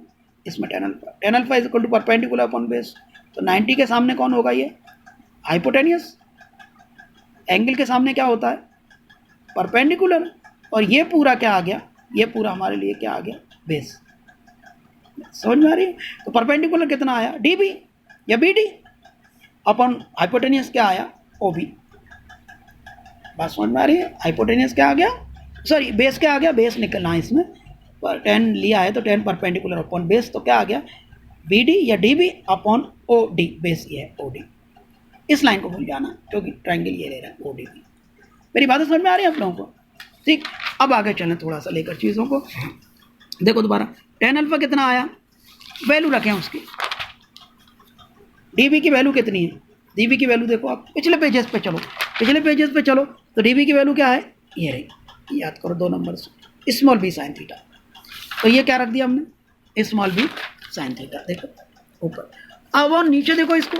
इसमें tan alpha is equal to perpendicular upon base, तो 90 के सामने कौन होगा, ये हाइपोटेनियस, एंगल के सामने क्या होता है, परपेंडिकुलर, और ये पूरा क्या आ गया, ये पूरा हमारे लिए क्या आ गया, बेस। समझ में आ रही है, तो परपेंडिकुलर कितना आया, डी बी या बी डी अपॉन हाइपोटेनियस क्या आया, ओ बी। बात समझ में आ रही है, हाइपोटेनियस क्या आ गया, सॉरी बेस क्या आ गया, बेस निकलना है इसमें, पर 10 लिया है तो 10 परपेंडिकुलर अपॉन बेस, तो क्या आ गया, बी डी या D B upon O D, base ये है ओ डी, इस लाइन को भूल जाना क्योंकि ट्राइंगल ये ले रहा है ओ डी बी। मेरी बातें समझ में आ रही है आप लोगों को, ठीक। अब आगे चलें थोड़ा सा लेकर चीज़ों को, देखो दोबारा टेन अल्फा कितना आया, वैल्यू रखें उसकी, डी बी की वैल्यू कितनी है, डी बी की वैल्यू देखो आप पिछले पेजेस पे चलो, पिछले पेजेस पे चलो, तो डी बी की वैल्यू क्या है, ये रही, याद करो 2 नंबर से, स्मॉल बी साइन थीटा, तो ये क्या रख दिया हमने, स्मॉल बी साइन थीटा, देखो ऊपर। अब और नीचे देखो इसको,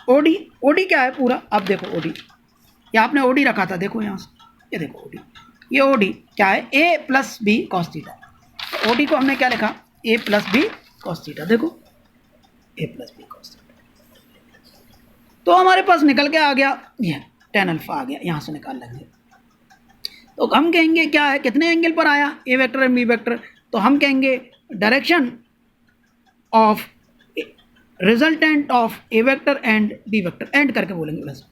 ओडी, ओडी क्या है पूरा, अब देखो ओडी, ये आपने ओडी रखा था, देखो यहाँ से, ये देखो ओडी, ये ओडी क्या है, A plus B cos theta, OD को हमने क्या लिखा, A plus B cos theta, देखो A plus B cos theta, तो हमारे पास निकल के आ गया ये tan अल्फा आ गया, यहाँ से निकाल लेंगे। तो हम कहेंगे क्या है, कितने एंगल पर आया A vector and B vector, तो हम कहेंगे direction of resultant of A vector and B vector, and करके बोलेंगे बस,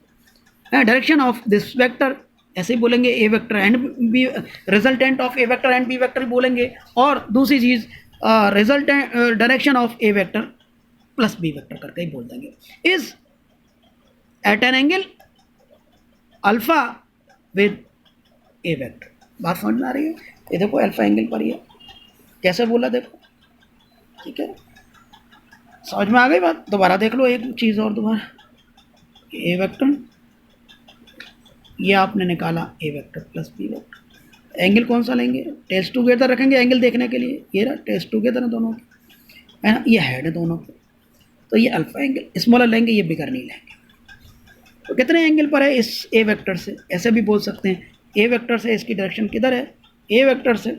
डायरेक्शन ऑफ दिस वेक्टर ऐसे ही बोलेंगे, A vector and B, resultant of A vector and B vector बोलेंगे। और दूसरी चीज़ resultant direction of A vector plus B vector करके ही बोल देंगे, is at an angle alpha with A vector. बात समझ में आ रही है? ये देखो अल्फा एंगल पर ही है, कैसे बोला देखो, ठीक है, समझ में आ गई बात। दोबारा देख लो एक चीज़ और दोबारा, ए वेक्टर ये आपने निकाला A vector plus B vector, angle कौन सा लेंगे, टेस्ट टुगेदर रखेंगे एंगल देखने के लिए, ये रहा टेस्ट टुगेदर है दोनों के, है ना, ये हेड है दोनों के, तो ये अल्फा एंगल स्मॉलर लेंगे, ये बिगर नहीं लेंगे। तो कितने एंगल पर है इस ए वेक्टर से, ऐसे भी बोल सकते हैं, ए वेक्टर से इसकी डायरेक्शन किधर है, ए वेक्टर से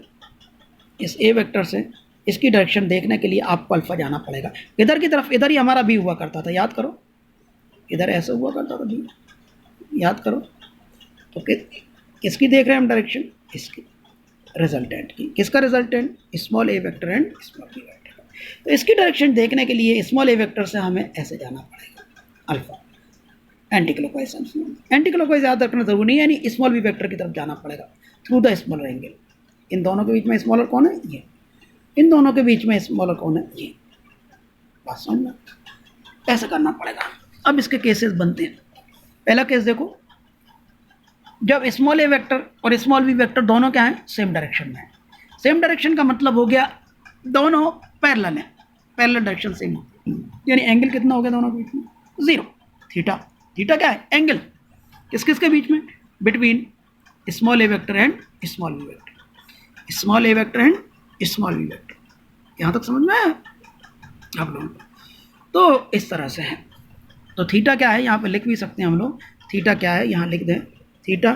इस ए वेक्टर से इसकी डायरेक्शन देखने के लिए आपको अल्फा जाना पड़ेगा इधर की तरफ, इधर ही हमारा बी हुआ करता था, याद करो, इधर ऐसे हुआ करता था बी, याद करो। तो किसकी देख रहे हैं हम डायरेक्शन, इसकी रिजल्टेंट की, किसका resultant, small A vector and small B vector. तो इसकी डायरेक्शन देखने के लिए स्मॉल ए वेक्टर से हमें ऐसे जाना पड़ेगा alpha, anti clockwise, anti clockwise याद रखना जरूरी नहीं है, यानी स्मॉल बी वेक्टर की तरफ जाना पड़ेगा थ्रू द स्मॉलर एंगल। इन दोनों के बीच में स्मॉलर कौन है, ये, इन दोनों के बीच में स्मॉलर कौन है, ये। बात समझना, ऐसा करना पड़ेगा। अब इसके केसेस बनते हैं। पहला केस देखो, जब स्मॉल ए वेक्टर और स्मॉल बी वेक्टर दोनों क्या हैं, सेम डायरेक्शन में है। सेम डायरेक्शन का मतलब हो गया दोनों पैरेलल हैं, पैरेलल डायरेक्शन सेम होती है, यानी एंगल कितना हो गया दोनों के बीच में, 0, थीटा। थीटा क्या है, एंगल किस किस के बीच में, between small A vector and small B vector, small A vector and small B vector. यहाँ तक समझ में आया आप लोगों को? तो इस तरह से है। तो थीटा क्या है, यहाँ पे लिख भी सकते हैं हम लोग, थीटा क्या है, यहाँ लिख दें, थीटा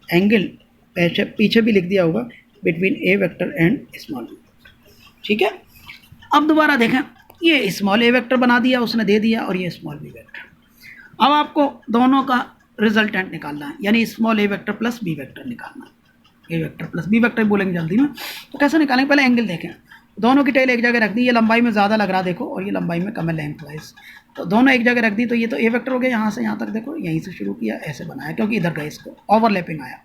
एंगल, पीछे भी लिख दिया होगा, between A vector and small B, ठीक है। अब दोबारा देखें, ये स्मॉल ए वेक्टर बना दिया उसने, दे दिया, और ये स्मॉल बी वेक्टर। अब आपको दोनों का रिजल्टेंट निकालना है, यानी स्मॉल ए वेक्टर प्लस बी वेक्टर निकालना है, A vector plus B vector बोलेंगे जल्दी में। तो कैसे निकालेंगे, पहले एंगल देखें, दोनों की टेल एक जगह रख दी, ये लंबाई में ज़्यादा लग रहा देखो, और ये लंबाई में कम है लेंथ वाइज, तो दोनों एक जगह रख दी, तो ये तो ए वेक्टर हो गया, यहाँ से यहाँ तक देखो, यहीं से शुरू किया, ऐसे बनाया, क्योंकि इधर गए, इसको ओवरलैपिंग आया।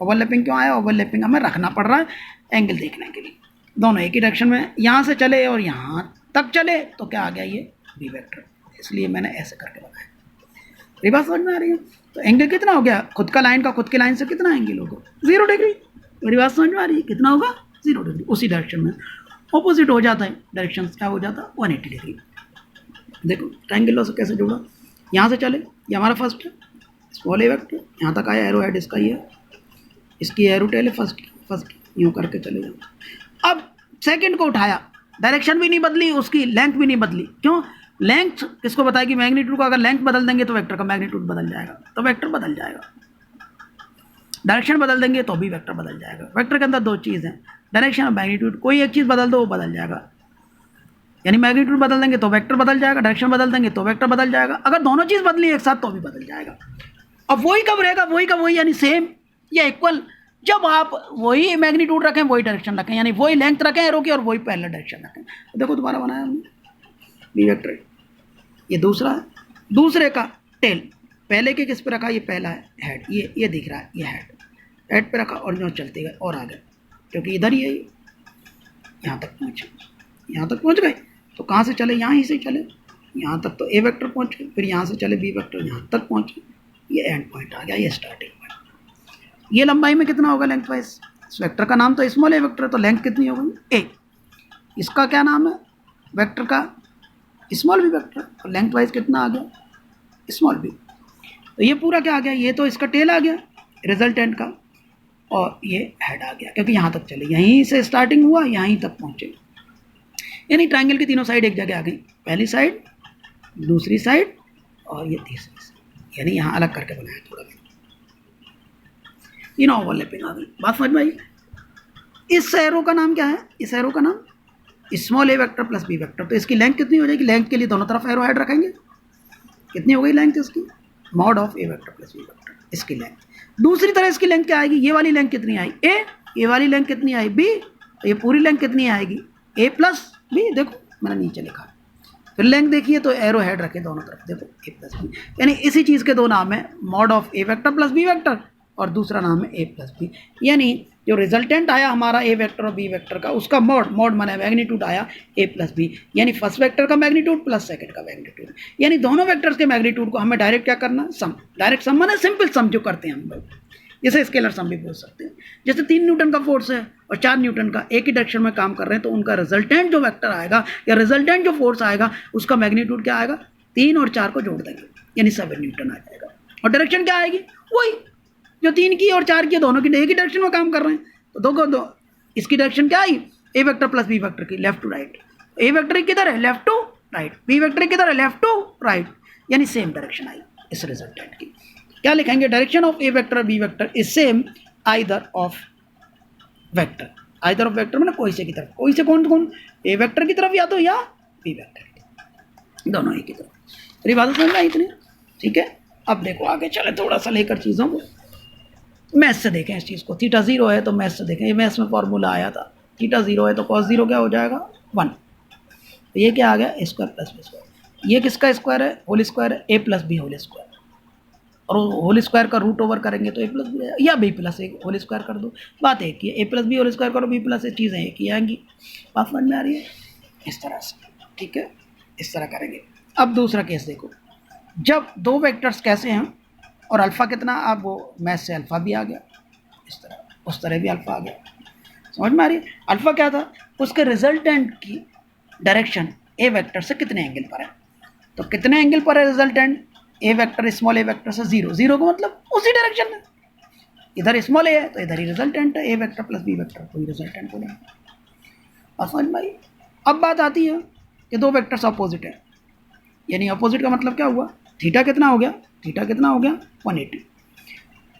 ओवरलैपिंग क्यों आया, ओवरलैपिंग हमें रखना पड़ रहा है एंगल देखने के लिए, दोनों एक ही डायरेक्शन में यहाँ से चले और यहाँ तक चले, तो क्या आ गया, ये बी वेक्टर, इसलिए मैंने ऐसे करके बनाया। ये बात समझ में आ रही है? तो एंगल कितना हो गया, खुद का लाइन का खुद की लाइन से कितना एंगल होगा, 0 डिग्री। मेरी बात समझ में आ रही है, कितना होगा, 0 डिग्री। उसी डायरेक्शन में ऑपोजिट हो जाता है डायरेक्शन, क्या हो जाता है, 180 डिग्री। देखो ट्रायंगल से कैसे जुड़ा, यहाँ से चले, ये हमारा फर्स्ट है स्मॉल ए वेक्टर, यहाँ तक आया, एरो हेड इसका ही है, इसकी एरो टेल है फर्स्ट यूँ करके चले जाओ। अब सेकंड को उठाया, डायरेक्शन भी नहीं बदली, उसकी लेंथ भी नहीं बदली, क्यों, लेंथ किसको बताएगी, मैग्नीट्यूड को। अगर लेंथ बदल देंगे तो वेक्टर का मैग्नीट्यूड बदल जाएगा, तो वेक्टर बदल जाएगा, डायरेक्शन बदल देंगे तो भी वेक्टर बदल जाएगा। वेक्टर के अंदर दो चीज़ हैं, डायरेक्शन और मैग्नीट्यूड, कोई एक चीज़ बदल दो वो बदल जाएगा, यानी मैग्नीट्यूड बदल देंगे तो वेक्टर बदल जाएगा, डायरेक्शन बदल देंगे तो वेक्टर बदल जाएगा, अगर दोनों चीज़ बदली एक साथ तो भी बदल जाएगा। अब वही कब रहेगा, वही का वही, यानी सेम या इक्वल, जब आप वही मैग्नीट्यूड रखें, वही डायरेक्शन रखें, यानी वही लेंथ रखें एरो की और वही पैरेलल डायरेक्शन रखें। देखो दोबारा बनाया हमने बी वेक्टर, ये दूसरा है, दूसरे का टेल, पहले के किस पे रखा, ये पहला है हेड, ये दिख रहा है, ये हेड पे रखा और जो चलते गए और आगे, क्योंकि इधर ही है, यहाँ तक पहुँचे, यहाँ तक पहुँच गए, तो कहाँ से चले, यहाँ ही से चले, यहाँ तक तो ए वेक्टर पहुँच गए, फिर यहाँ से चले बी वेक्टर, यहाँ तक पहुँचे, ये एंड पॉइंट आ गया, ये स्टार्टिंग पॉइंट। ये लंबाई में कितना होगा लेंथ वाइज, इस वेक्टर का नाम तो स्मॉल ए वेक्टर, तो लेंथ कितनी होगी, ए, इसका क्या नाम है, वेक्टर का स्मॉल बी वेक्टर, और लेंथ वाइज कितना आ गया, स्मॉल बी। तो ये पूरा क्या आ गया, ये तो इसका टेल आ गया रिजल्टेंट का, और ये हेड आ गया, क्योंकि यहाँ तक चले, यहीं से स्टार्टिंग हुआ, यहीं तक पहुँचे, यानी ट्रायंगल की तीनों साइड एक जगह आ गई, पहली साइड, दूसरी साइड और ये तीसरी साइड, यानी यहाँ अलग करके बनाया थोड़ा, तीनों ओवरलैपिंग आ गई। बात समझ में आई? इस एरो का नाम क्या है, इस एरो का नाम स्मॉल ए वेक्टर प्लस बी वेक्टर। तो इसकी लेंथ कितनी हो जाएगी, लेंथ के लिए दोनों तरफ एरो हेड रखेंगे, कितनी हो गई लेंथ इसकी, mod of A vector plus B vector, इसकी लेंथ। दूसरी तरह इसकी लेंथ क्या आएगी, ये वाली लेंथ कितनी आई ए, ये वाली लेंथ कितनी आई बी, तो ये पूरी लेंथ कितनी आएगी ए प्लस बी। देखो मैंने नीचे लिखा, फिर लेंथ देखिए तो एरो हेड रखे दोनों तरफ, देखो ए प्लस बी, यानी इसी चीज़ के दो नाम है, mod of A vector plus B vector और दूसरा नाम है ए प्लस बी। यानी जो रिजल्टेंट आया हमारा ए वेक्टर और बी वेक्टर का, उसका मॉड, मॉड माने मैग्नीट्यूड आया ए प्लस बी, यानी फर्स्ट वेक्टर का मैग्नीट्यूड प्लस सेकंड का मैग्नीट्यूड, यानी दोनों वेक्टर्स के मैग्नीट्यूड को हमें डायरेक्ट क्या करना, सम। डायरेक्ट सम माने सिंपल सम जो करते हैं हम लोग, जैसे स्केलर सम भी बोल सकते हैं। जैसे 3 न्यूटन का फोर्स है और 4 न्यूटन का एक ही डायरेक्शन में काम कर रहे हैं, तो उनका रिजल्टेंट जो वेक्टर आएगा या रिजल्टेंट जो फोर्स आएगा उसका मैग्नीट्यूड क्या आएगा, 3 और 4 को जोड़ देंगे यानी 7 न्यूटन आ जाएगा। और डायरेक्शन क्या आएगी, वही जो 3 की और 4 की, दोनों की एक ही डायरेक्शन में काम कर रहे हैं, तो दो इसकी डायरेक्शन क्या आई, A vector plus B vector की left to right. A vector किधर है, left to right, B vector किधर है, लेफ्ट टू राइट, यानी सेम डायरेक्शन आई इस रिजल्टेंट की। क्या लिखेंगे, डायरेक्शन ऑफ ए वेक्टर और B vector is same either of vector. Either of vector मैंने कोई से की तरफ, कोई से कौन कौन, ए वेक्टर की तरफ या तो या बी वेक्टर की तरफ, दोनों एक की तरफ। मेरी बात समझ में आई इतनी, ठीक है। अब देखो आगे चले थोड़ा सा लेकर चीज़ों को, मैथ से देखें इस चीज़ को। थीटा 0 है तो मैथ से देखें, ये मैथ में फॉर्मूला आया था, थीटा 0 है तो कॉस 0 क्या हो जाएगा 1, तो ये क्या आ गया ए स्क्वायर प्लस बी स्क्वायर। ये किसका स्क्वायर है, होल स्क्वायर है, A plus B whole square, और होल स्क्वायर का रूट ओवर करेंगे तो ए प्लस बी या बी प्लस ए होल स्क्वायर कर दो, बात एक ही है। A plus B whole square करो, बी प्लस ए, चीज़ें एक ही आएंगी। बात समझ में आ रही है, इस तरह से, ठीक है, इस तरह करेंगे। अब दूसरा केस देखो, जब दो वेक्टर्स कैसे हैं और अल्फ़ा कितना, अब वो मैथ से अल्फ़ा भी आ गया, इस तरह उस तरह भी अल्फ़ा आ गया, समझ में आ रही है। अल्फ़ा क्या था, उसके रिजल्टेंट की डायरेक्शन ए वेक्टर से कितने एंगल पर है, तो कितने एंगल पर है रिजल्टेंट, ए वेक्टर स्मॉल ए वेक्टर से 0, 0 का मतलब उसी डायरेक्शन में, इधर स्मॉल ए है तो इधर ही रिजल्टेंट है, A vector plus B vector को ही रिजल्टेंट बोलेंगे। और समझ में आई। अब बात आती है कि दो वेक्टर्स अपोजिट है, यानी अपोजिट का मतलब क्या हुआ, थीटा कितना हो गया, थीटा कितना हो गया 180।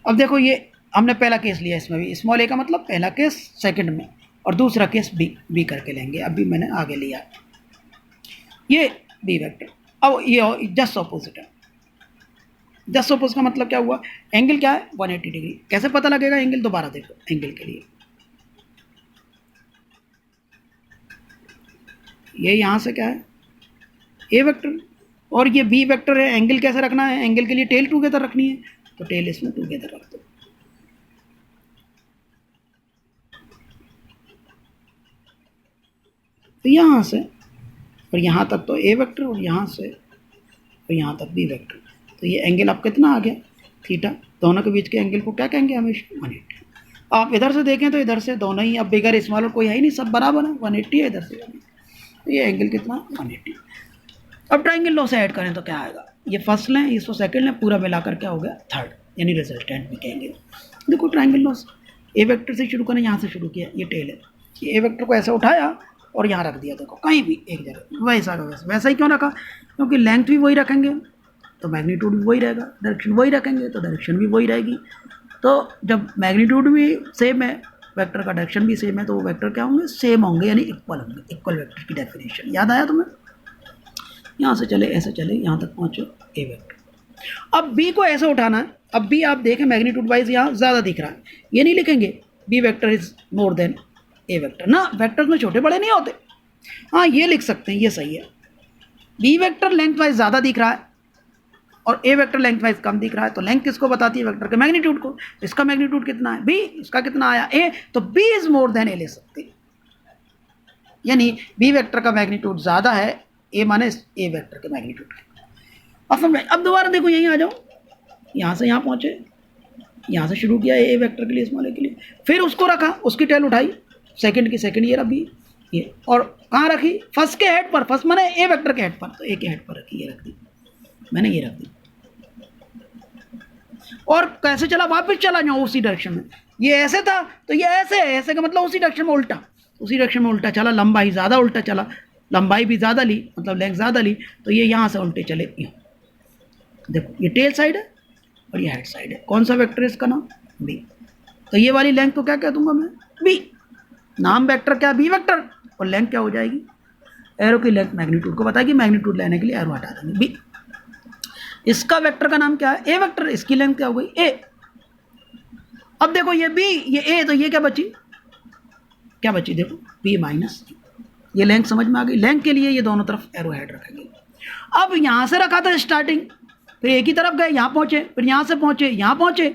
अब देखो ये हमने पहला केस लिया, इसमें भी स्मॉल ए का मतलब पहला केस सेकंड में, और दूसरा केस बी करके लेंगे। अब भी मैंने आगे लिया ये बी वेक्टर, अब ये जस्ट ऑपोजिट है। जस्ट ऑपोजिट का मतलब क्या हुआ, एंगल क्या है 180 डिग्री। कैसे पता लगेगा एंगल, दोबारा देखो एंगल के लिए, ये यहाँ से क्या है ए वेक्टर और ये बी वेक्टर है, एंगल कैसे रखना है, एंगल के लिए टेल टुगेदर रखनी है, तो टेल इसमें टुगेदर रख दो। तो यहाँ से और यहाँ तक तो ए वेक्टर, और यहाँ से और यहाँ तक बी वेक्टर, तो ये एंगल अब कितना आ गया थीटा। दोनों के बीच के एंगल को क्या कहेंगे हमेशा 180। आप इधर से देखें तो इधर से दोनों ही, अब बिगर स्मॉलर कोई है ही नहीं, सब बराबर है, 180 है इधर से, तो ये एंगल कितना 180। अब ट्राइंगल लॉ से ऐड करें तो क्या आएगा, ये फर्स्ट लें, इसको सेकंड लें, पूरा मिलाकर क्या हो गया थर्ड, यानी रिजल्टेंट भी कहेंगे। देखो ट्राइंगल लॉ से ए वेक्टर से शुरू करें, यहाँ से शुरू किया, ये टेल है, ये ए वेक्टर को ऐसे उठाया और यहाँ रख दिया, देखो कहीं भी एक जगह, वैसा का वैसा। वैसा ही क्यों रखा, क्योंकि लेंथ भी वही रखेंगे तो मैग्नीट्यूड भी वही रहेगा, डायरेक्शन वही रखेंगे तो डायरेक्शन भी वही रहेगी। तो जब मैग्नीट्यूड भी सेम है, वेक्टर का डायरेक्शन भी सेम है, तो वो वेक्टर क्या होंगे, सेम होंगे, यानी इक्वल होंगे। इक्वल वेक्टर की डेफिनेशन याद आया तुम्हें। यहाँ से चले, ऐसे चले, यहाँ तक पहुँचो ए वेक्टर। अब बी को ऐसे उठाना है, अब बी आप देखें मैग्नीट्यूड वाइज यहाँ ज़्यादा दिख रहा है, ये नहीं लिखेंगे B vector is more than A vector ना, वेक्टर्स में छोटे बड़े नहीं होते। हाँ ये लिख सकते हैं, ये सही है, बी वेक्टर लेंथ वाइज ज़्यादा दिख रहा है और ए वेक्टर लेंथ वाइज कम दिख रहा है। तो लेंथ किसको बताती है, वेक्टर के मैग्नीट्यूड को। इसका मैग्नीट्यूड कितना है बी, इसका कितना आया ए, तो बी इज मोर देन ए ले सकते हैं, यानी बी वेक्टर का मैग्नीट्यूड ज़्यादा है ए माने ए वेक्टर के मैग्नीट्यूड के। अब दोबारा देखो यहीं आ जाओ, यहाँ से यहाँ पहुँचे, यहाँ से शुरू किया ए वेक्टर के लिए, स्मॉल ए के लिए, फिर उसको रखा, उसकी टेल उठाई, सेकंड की सेकंड ये रखी ये, और कहाँ रखी, फर्स्ट के हेड पर, फर्स्ट माने ए वेक्टर के हेड पर, तो ए के हेड पर रखी, ये रख दी मैंने, ये रख दी। और कैसे चला, वापस चला जाऊँ उसी डायरेक्शन में, ये ऐसे था तो ये ऐसे है, ऐसे का मतलब उसी डायरेक्शन में उल्टा, उसी डायरेक्शन में उल्टा चला, लंबाई ज़्यादा उल्टा चला, लंबाई भी ज़्यादा ली, मतलब लेंथ ज़्यादा ली, तो ये यहाँ से उल्टे चले यूँ। देखो ये टेल साइड है और ये हेड साइड है, कौन सा वेक्टर है इसका नाम बी, तो ये वाली लेंथ को क्या कह दूंगा मैं बी, नाम वेक्टर क्या बी वेक्टर, और लेंथ क्या हो जाएगी, एरो की लेंथ मैग्नीट्यूड को बताएगी, मैग्नीट्यूड लेने के लिए एरो हटा देंगे बी। इसका वेक्टर का नाम क्या है? A vector. इसकी लेंथ क्या हो गई? ए। अब देखो ये बी, ये ए, तो ये क्या बची? क्या बची? देखो बी माइनस। ये लेंथ समझ में आ गई? लेंथ के लिए ये दोनों तरफ एरो हेड रखेंगे। अब यहां से रखा था स्टार्टिंग, फिर एक ही तरफ गए, यहां पहुंचे, फिर यहां से पहुंचे, यहां पहुंचे,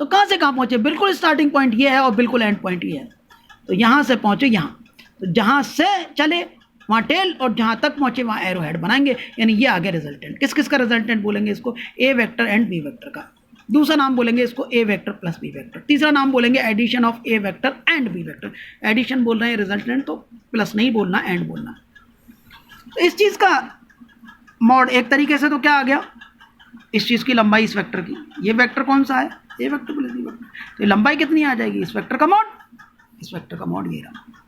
तो कहां से कहां पहुंचे? बिल्कुल स्टार्टिंग पॉइंट ये है और बिल्कुल एंड पॉइंट ये है। तो यहां से पहुंचे यहां, तो जहां से चले वहां टेल, और जहां तक पहुंचे वहां एरो हेड बनाएंगे। यानी ये आ गया रिजल्टेंट। किस किस का रिजल्टेंट बोलेंगे इसको? A vector and B vector का। दूसरा नाम बोलेंगे इसको A vector plus B vector. तीसरा नाम बोलेंगे addition of A vector and B vector. Addition बोल रहे हैं रिजल्टेंट, तो प्लस नहीं बोलना, एंड बोलना। तो इस चीज़ का मॉड एक तरीके से तो क्या आ गया? इस चीज़ की लंबाई इस वेक्टर की, ये वेक्टर कौन सा है? A vector plus B vector. तो ये लंबाई कितनी आ जाएगी? इस वेक्टर का मॉड, इस वेक्टर का मॉड ये रहा।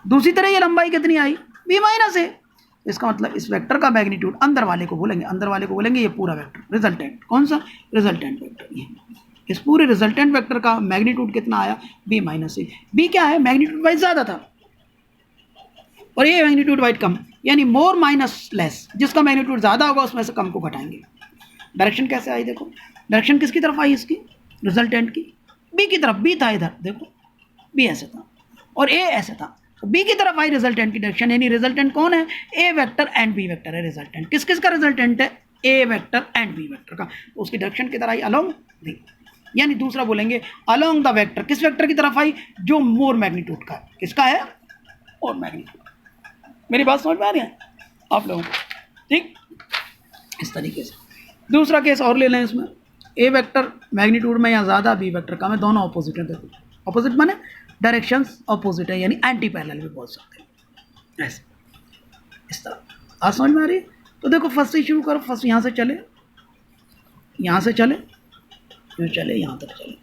दूसरी तरह ये लंबाई कितनी आई? बी माइनस ए। इसका मतलब इस वेक्टर का मैग्नीट्यूड अंदर वाले को बोलेंगे, अंदर वाले को बोलेंगे ये पूरा वेक्टर, रिजल्टेंट। कौन सा? Resultant vector. ये इस पूरे रिजल्टेंट वेक्टर का मैग्नीट्यूड कितना आया? बी माइनस ए। बी क्या है? मैग्नीट्यूड वाइज ज़्यादा था और ये मैग्नीट्यूड वाइज कम, यानी मोर माइनस लेस। जिसका मैग्नीट्यूड ज़्यादा होगा उसमें से कम को घटाएंगे। डायरेक्शन कैसे आई? देखो डायरेक्शन किसकी तरफ आई? इसकी रिजल्टेंट की, बी की तरफ। बी था इधर, देखो बी ऐसे था और ए ऐसे था, तो बी की तरफ आई रिजल्टेंट की डायरेक्शन। यानी रिजल्टेंट कौन है? A vector and B vector है रिजल्टेंट। किस किस का रिजल्टेंट है? A vector and B vector का। तो उसकी डायरेक्शन किधर आई? Along B. यानी दूसरा बोलेंगे अलोंग द वेक्टर। किस वेक्टर की तरफ आई? जो मोर मैग्नीट्यूड का है। किसका है? मोर मैग्नीट्यूड। मेरी बात समझ में आ रही है आप लोगों को? ठीक, इस तरीके से। दूसरा केस और ले लें इसमें, ए वेक्टर मैग्नीट्यूड में या ज़्यादा, बी वेक्टर का में, दोनों ऑपोजिट है। देखो ऑपोजिट माने डायरेक्शंस ऑपोजिट है, यानी एंटी पैरेलल भी बोल सकते हैं ऐसे, इस तरह। आज समझ में आ रही है? तो देखो फर्स्ट से शुरू करो। फर्स्ट यहाँ से चले, यहाँ से चले, यूँ चले, यहाँ तक चले,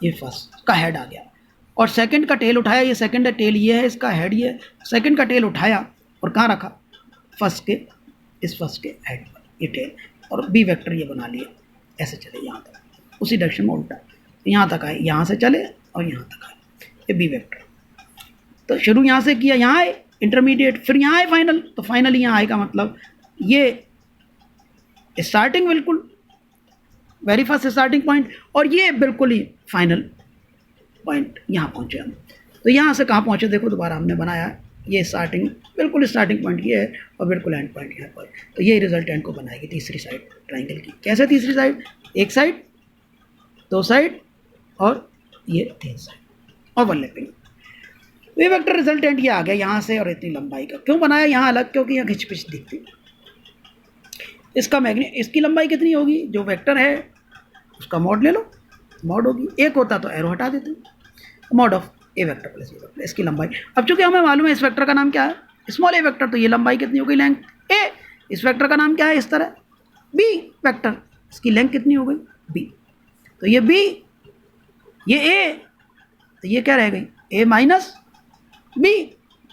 ये फर्स्ट का हेड आ गया और सेकंड का टेल उठाया। ये सेकंड है, टेल ये है, इसका हेड ये है। सेकंड का टेल उठाया और कहाँ रखा? फर्स्ट के, इस फर्स्ट के हेड पर ये टेल, और बी वेक्टर ये बना लिया। ऐसे चले यहाँ तक, उसी डायरेक्शन में उल्टा, यहाँ तक आए, यहाँ से चले और यहाँ तक आए, ये बी वेक्टर। तो शुरू यहाँ से किया, यहाँ आए इंटरमीडिएट, फिर यहाँ आए फाइनल। तो फाइनल यहाँ आएगा, मतलब ये स्टार्टिंग बिल्कुल वेरी फर्स्ट स्टार्टिंग पॉइंट, और ये बिल्कुल ही फाइनल पॉइंट, यहाँ पहुँचे हम। तो यहाँ से कहाँ पहुँचे? देखो दोबारा हमने बनाया, ये स्टार्टिंग, बिल्कुल स्टार्टिंग पॉइंट ये है और बिल्कुल एंड पॉइंट यहाँ पर। तो ये रिजल्टेंट को बनाएगी तीसरी साइड ट्राइंगल की। कैसे तीसरी साइड? एक साइड, दो साइड और ये तीन साइड ओवरलैपिंग। ये वेक्टर रिजल्टेंट ये आ गया यहाँ से, और इतनी लंबाई का क्यों बनाया यहाँ अलग? क्योंकि यहाँ खिंच दिखती। इसका इसकी लंबाई कितनी होगी? जो वेक्टर है उसका मॉड ले लो, मॉड होगी। एक होता तो एरो हटा देते, mod of A vector plus B vector. इसकी लंबाई, अब चूंकि हमें मालूम है इस वेक्टर का नाम क्या है? स्मॉल ए वेक्टर, तो ये लंबाई कितनी हो गई? लेंथ ए। इस वेक्टर का नाम क्या है? इस तरह बी वेक्टर, इसकी लेंथ कितनी हो गई? बी। तो ये बी, ये ए, तो ये क्या रह गई? ए माइनस बी।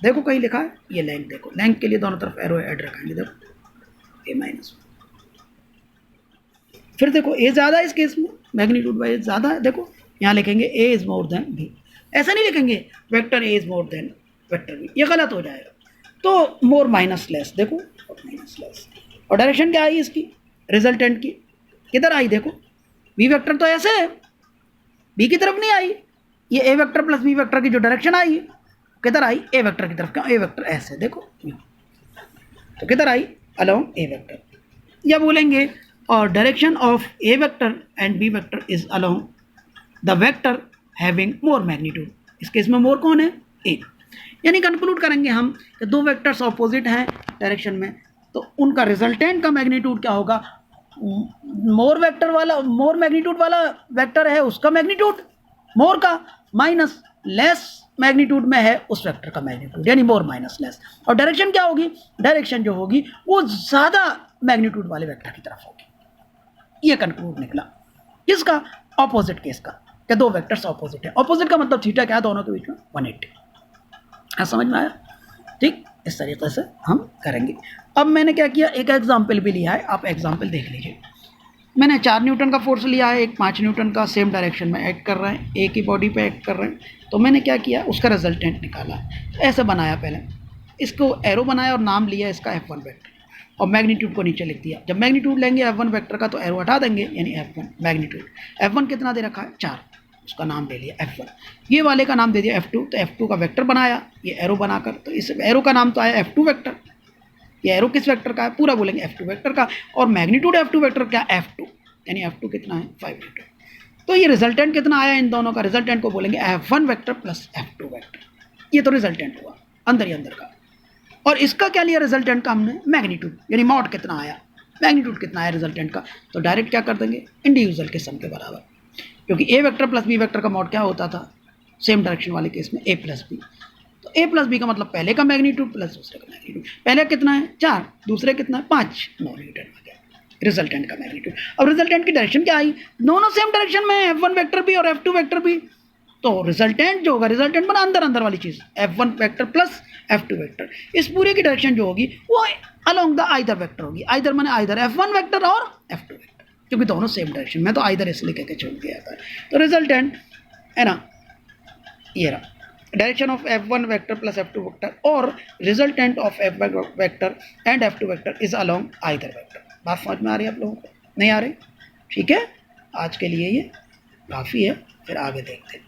देखो कहीं लिखा है ये लेंथ, देखो लेंथ के लिए दोनों तरफ एरो ऐड रखेंगे, देखो ए माइनस। फिर देखो ए ज़्यादा है इस केस में, मैग्नीट्यूड वाइज ज़्यादा है। देखो यहाँ लिखेंगे A is more than B, ऐसा नहीं लिखेंगे vector A is more than vector B, ये गलत हो जाएगा। तो मोर माइनस लेस, देखो माइनस लेस। और डायरेक्शन क्या आई इसकी? रिजल्टेंट की किधर आई? देखो बी वेक्टर तो ऐसे है, बी की तरफ नहीं आई। ये ए वेक्टर प्लस बी वेक्टर की जो डायरेक्शन आई किधर आई? ए वेक्टर की तरफ। क्यों? ए वेक्टर ऐसे, देखो तो किधर आई? अलोंग ए वेक्टर। या बोलेंगे और direction of A vector and B vector is along the vector having more magnitude. इस केस में मोर कौन है? ए। यानी कंक्लूड करेंगे हम कि दो वेक्टर्स ऑपोजिट हैं डायरेक्शन में, तो उनका रिजल्टेंट का मैग्नीट्यूड क्या होगा? मोर वेक्टर वाला, मोर मैग्नीट्यूड वाला वेक्टर है उसका मैग्नीट्यूड मोर का, माइनस लेस मैग्नीट्यूड में है उस वेक्टर का मैग्नीट्यूड, यानी मोर माइनस लेस। और डायरेक्शन क्या होगी? डायरेक्शन जो होगी वो ज़्यादा मैग्नीट्यूड वाले वेक्टर की तरफ होगी। ये कंक्लूड निकला किसका? ऑपोजिट केस का, क्या दो वेक्टर्स ऑपोजिट है। ऑपोजिट का मतलब थीटा क्या? दोनों के बीच में 180। हाँ समझ में आया? ठीक, इस तरीके से हम करेंगे। अब मैंने क्या किया, एक एग्जाम्पल भी लिया है, आप एग्जाम्पल देख लीजिए। मैंने 4 न्यूटन का फोर्स लिया है, एक 5 न्यूटन का सेम डायरेक्शन में एक्ट कर रहे हैं, एक ही बॉडी पे एक्ट कर रहे हैं। तो मैंने क्या किया, उसका रिजल्टेंट निकाला। ऐसे बनाया, पहले इसको एरो बनाया और नाम लिया इसका F1 वेक्टर। और मैग्नीट्यूड को नीचे लिख दिया। जब मैग्नीट्यूड लेंगे F1 वेक्टर का तो एरो हटा देंगे, यानी F1 मैग्नीट्यूड। F1 कितना दे रखा है 4, उसका नाम ले लिया F1। ये वाले का नाम दे दिया F2, तो F2 का वेक्टर बनाया ये एरो बनाकर, तो इस एरो का नाम तो आया F2 वेक्टर। ये एरो किस वेक्टर का है, पूरा बोलेंगे F2 वेक्टर का। और मैग्नीट्यूड F2 वेक्टर क्या, F2, यानी F2 कितना है 5 न्यूटन। तो ये रिजल्टेंट कितना आया इन दोनों का, रिजल्टेंट को बोलेंगे F1 vector plus F2 vector. ये तो रिजल्टेंट हुआ अंदर ही अंदर का। और इसका क्या लिया रिजल्टेंट का हमने, मैग्नीट्यूड, यानी मॉड कितना आया, मैग्नीट्यूड कितना आया रिजल्टेंट का। तो डायरेक्ट क्या कर देंगे, इंडिविजुअल के सम के बराबर, क्योंकि ए वेक्टर प्लस बी वेक्टर का मॉड क्या होता था सेम डायरेक्शन वाले केस में, ए प्लस बी। तो ए प्लस बी का मतलब पहले का मैग्नीट्यूड प्लस दूसरे का मैग्नीट्यूड। पहले कितना है 4, दूसरे कितना है 5, 9 न्यूटन आ गया रिजल्टेंट का मैग्नीट्यूड। अब रिजल्टेंट की डायरेक्शन क्या आई, दोनों सेम डायरेक्शन में, F1 वेक्टर भी और F2 वेक्टर भी। तो रिजल्टेंट जो होगा, रिजल्टेंट बना अंदर अंदर वाली चीज़, F1 vector plus F2 vector. इस पूरे की डायरेक्शन जो होगी वो अलोंग द आइदर वेक्टर होगी। आइदर माने आइदर F1 वेक्टर और F2 वेक्टर, क्योंकि दोनों सेम डायरेक्शन में, तो आइदर इसलिए कह के छोड़ दिया जाता है। तो रिजल्टेंट है ना, ये रहा direction of F1 vector plus F2 vector, और resultant of F1 vector and F2 vector is along either vector. बात समझ में आ रही है आप लोगों को, नहीं आ रही? ठीक है, आज के लिए ये काफ़ी है, फिर आगे देखते हैं।